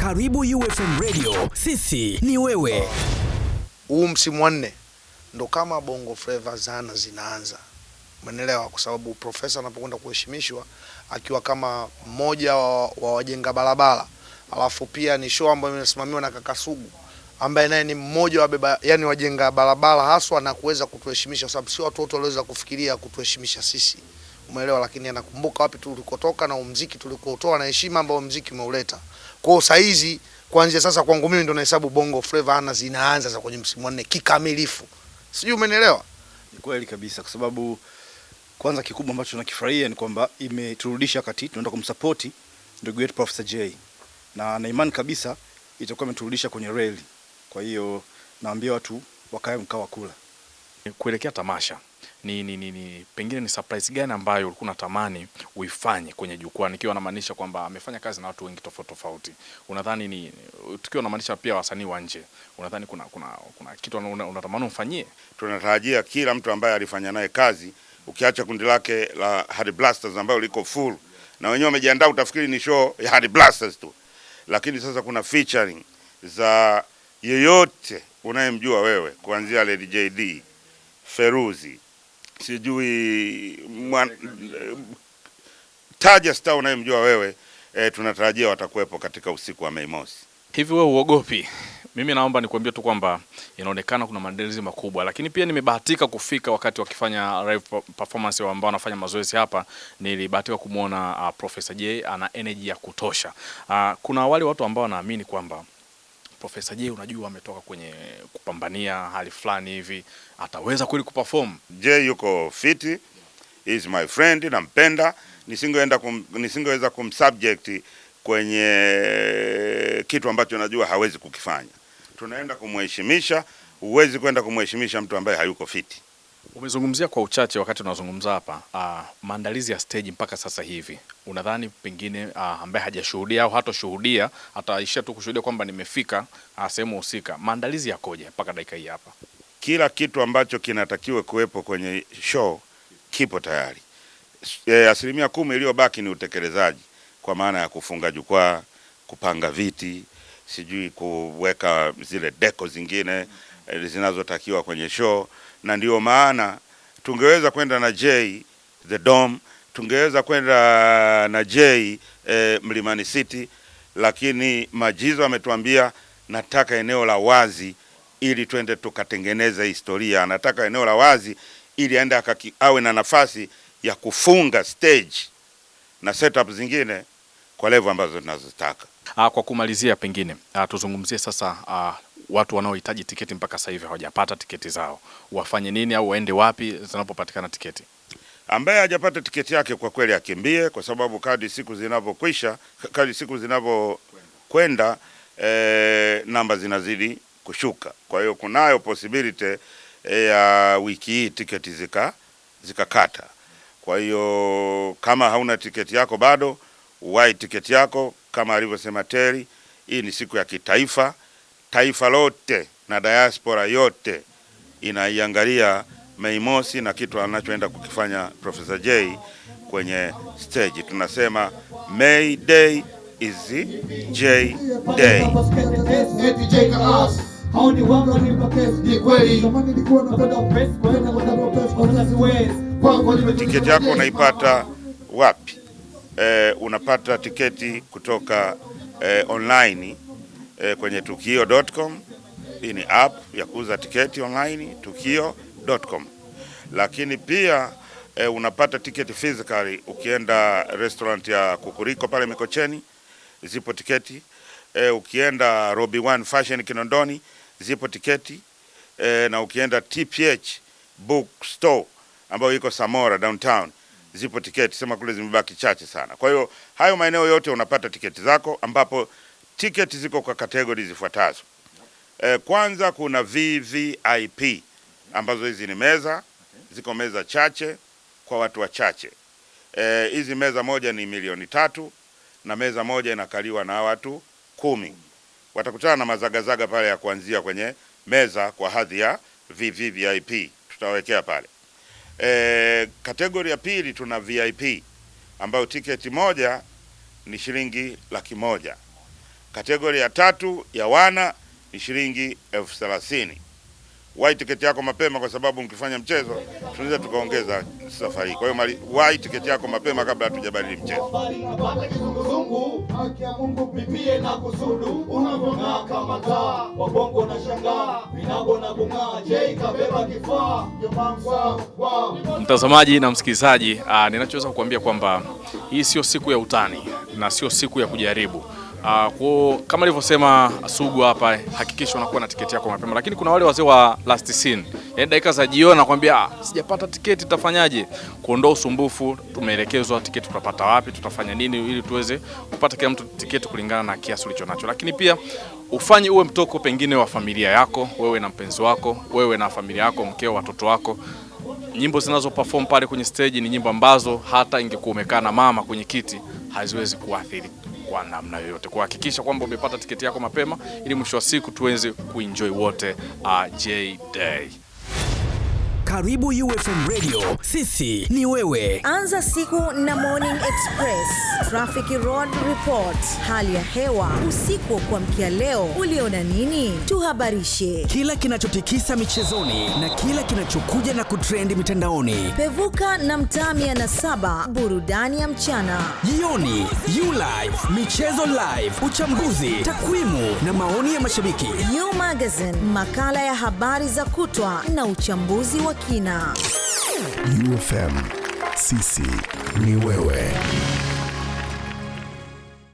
Karibu UFM Radio, sisi ni wewe. Huu msimu wa 4 ndo kama Bongo Flava zana zinaanza. Umeelewa? Kwa sababu profesa anapokwenda kuheshimishwa akiwa kama mmoja wa wajenga barabara. Alafu pia ni show ambayo inasimamiwa na kaka Sugu ambaye naye ni mmoja wa beba, yani wajenga barabara haswa, na kuweza kutuheshimisha, sababu sio watu wote waliweza kufikiria kutuheshimisha sisi. Umeelewa? Lakini anakumbuka wapi tulikotoka na muziki tulikotoa na heshima ambayo muziki umeuleta. Kwa hiyo saa hizi kuanzia sasa kwangu mimi ndo nahesabu Bongo Flava ana zinaanza sasa kwenye msimu wa 4 kikamilifu. Sijui umeelewa? Ni kweli kabisa, kwa sababu kwanza kikubwa ambacho tunakifurahia ni kwamba imeturudisha kati tunaenda kumsupport ndugu yetu Professor Jay, na imani kabisa itakuwa imeturudisha kwenye reli. Kwa hiyo naambia watu wakae mkao wa kula kuelekea tamasha. Pengine ni surprise gani ambayo ulikuwa unatamani uifanye kwenye jukwaa, nikiwa namaanisha kwamba amefanya kazi na watu wengi tofauti. Unadhani tukiwa namaanisha pia wasanii wa nje, unadhani kuna kitu unatamani umfanyie? Tunatarajia kila mtu ambaye alifanya naye kazi, ukiacha kundi lake la Hard Blasters ambayo liko full na wenyewe wamejiandaa, utafikiri ni show ya Hard Blasters tu. Lakini sasa kuna featuring za yeyote unayemjua wewe, kuanzia Lady JD, Feruzi, sijui taja star unayemjua wewe. Tunatarajia watakuwepo katika usiku wa Mei Mosi. Hivi wewe uogopi? Mimi naomba nikwambie tu kwamba inaonekana kuna maandalizi makubwa, lakini pia nimebahatika kufika wakati wakifanya live performance ambao wanafanya mazoezi hapa. Nilibahatika kumuona Professor Jay ana energy ya kutosha. Kuna wale watu ambao wanaamini kwamba Professor Jay, unajua, ametoka kwenye kupambania hali fulani hivi, ataweza kweli kuperform. Jay yuko fiti, he is my friend, nampenda. Nisingeweza kumsubject kwenye kitu ambacho najua hawezi kukifanya. Tunaenda kumheshimisha. Huwezi kwenda kumheshimisha mtu ambaye hayuko fiti. Umezungumzia kwa uchache wakati unazungumza hapa maandalizi ya stage mpaka sasa hivi. Unadhani pengine ambaye hajashuhudia au hatoshuhudia ataishia tu kushuhudia kwamba nimefika sehemu husika, maandalizi yakoje mpaka dakika hii hapa? Kila kitu ambacho kinatakiwa kuwepo kwenye show kipo tayari. 10% iliyobaki ni utekelezaji, kwa maana ya kufunga jukwaa, kupanga viti, sijui kuweka zile deco zingine zinazotakiwa kwenye show. Na ndio maana tungeweza kwenda na Jay the Dome, tungeweza kwenda na Jay Mlimani City, lakini Majizo ametuambia nataka eneo la wazi ili twende tukatengeneza historia. Anataka eneo la wazi ili aende awe na nafasi ya kufunga stage na setup zingine kwa level ambazo tunazotaka. Kwa kumalizia, pengine tuzungumzie sasa watu wanaohitaji tiketi mpaka sasa hivi hawajapata tiketi zao, wafanye nini au waende wapi zinapopatikana tiketi? Ambaye hajapata tiketi yake kwa kweli akimbie, kwa sababu kadri siku zinavyokwenda namba zinazidi kushuka. Kwa hiyo kunayo possibility ya wiki hii tiketi zikakata. Kwa hiyo kama hauna tiketi yako bado, uwai tiketi yako. Kama alivyosema Terry, hii ni siku ya kitaifa. Taifa lote na diaspora yote inaiangalia Mei Mosi na kitu anachoenda kukifanya Professor Jay kwenye stage. Tunasema May Day is Jay Day. Tiketi yako unaipata wapi? Unapata tiketi kutoka online kwenye tukio.com. Hii ni app ya kuuza tiketi online, tukio.com. Lakini pia unapata tiketi physically ukienda restaurant ya Kukuriko pale Mikocheni, zipo tiketi. Ukienda Robi One Fashion Kinondoni, zipo tiketi. Na ukienda TPH Bookstore ambayo iko Samora downtown, zipo tiketi. Sema kule zimebaki chache sana. Kwa hiyo hayo maeneo yote unapata tiketi zako, ambapo tiketi ziko kwa kategori zifuatazo. Kwanza kuna VVIP ambazo hizi ni meza, ziko meza chache kwa watu wachache. Hizi meza moja ni 3 na meza moja inakaliwa na watu 10. Watakutana na mazagazaga pale ya kuanzia kwenye meza kwa hadhi ya VVIP, tutawekea pale. Kategori ya pili tuna VIP ambayo tiketi moja ni shilingi 100,000. Kategori ya 3 ya wana ni shilingi 30,000. Wahi tiketi yako mapema, kwa sababu mkifanya mchezo tunaweza tukaongeza safari. Kwa hiyo wahi tiketi yako mapema kabla hatujabadili mchezo. Mtazamaji na msikilizaji, ninachoweza kukuambia kwamba hii sio siku ya utani na sio siku ya kujaribu. Kwa kama nilivyosema Sugu hapa, hakikisha unakuwa na tiketi yako mapema. Lakini kuna wale wazee wa last scene, yaani dakika za jioni nakwambia sijapata tiketi, tutafanyaje? Kuondoa usumbufu, tumeelekezwa tiketi tutapata wapi, tutafanya nini ili tuweze kupata kila mtu tiketi kulingana na kiasi ulichonacho. Lakini pia ufanye uwe mtoko pengine wa familia yako, wewe na mpenzi wako, wewe na familia yako, mkeo, watoto wako. Nyimbo zinazo perform pale kwenye stage ni nyimbo ambazo hata ingekuwa umekaa na mama kwenye kiti haziwezi kuathiri kwa namna yoyote. Kwa hakikisha kwamba umepata tiketi yako mapema ili mwisho wa siku tuweze kuenjoy wote J-Day. Karibu UFM Radio, sisi ni wewe. Anza siku na Morning Express. Traffic Road Report. Hali ya hewa usiku kwa mkia leo. Uliona nini? Tuhabarishe. Kila kinachotikisa michezoni na kila kinachokuja na kutrend mitandaoni. Pevuka na mtaa 107, burudani ya mchana. Jioni, U-Live, michezo live, uchambuzi, takwimu na maoni ya mashabiki. U Magazine, makala ya habari za kutwa na uchambuzi wa kina. UFM, sisi ni wewe.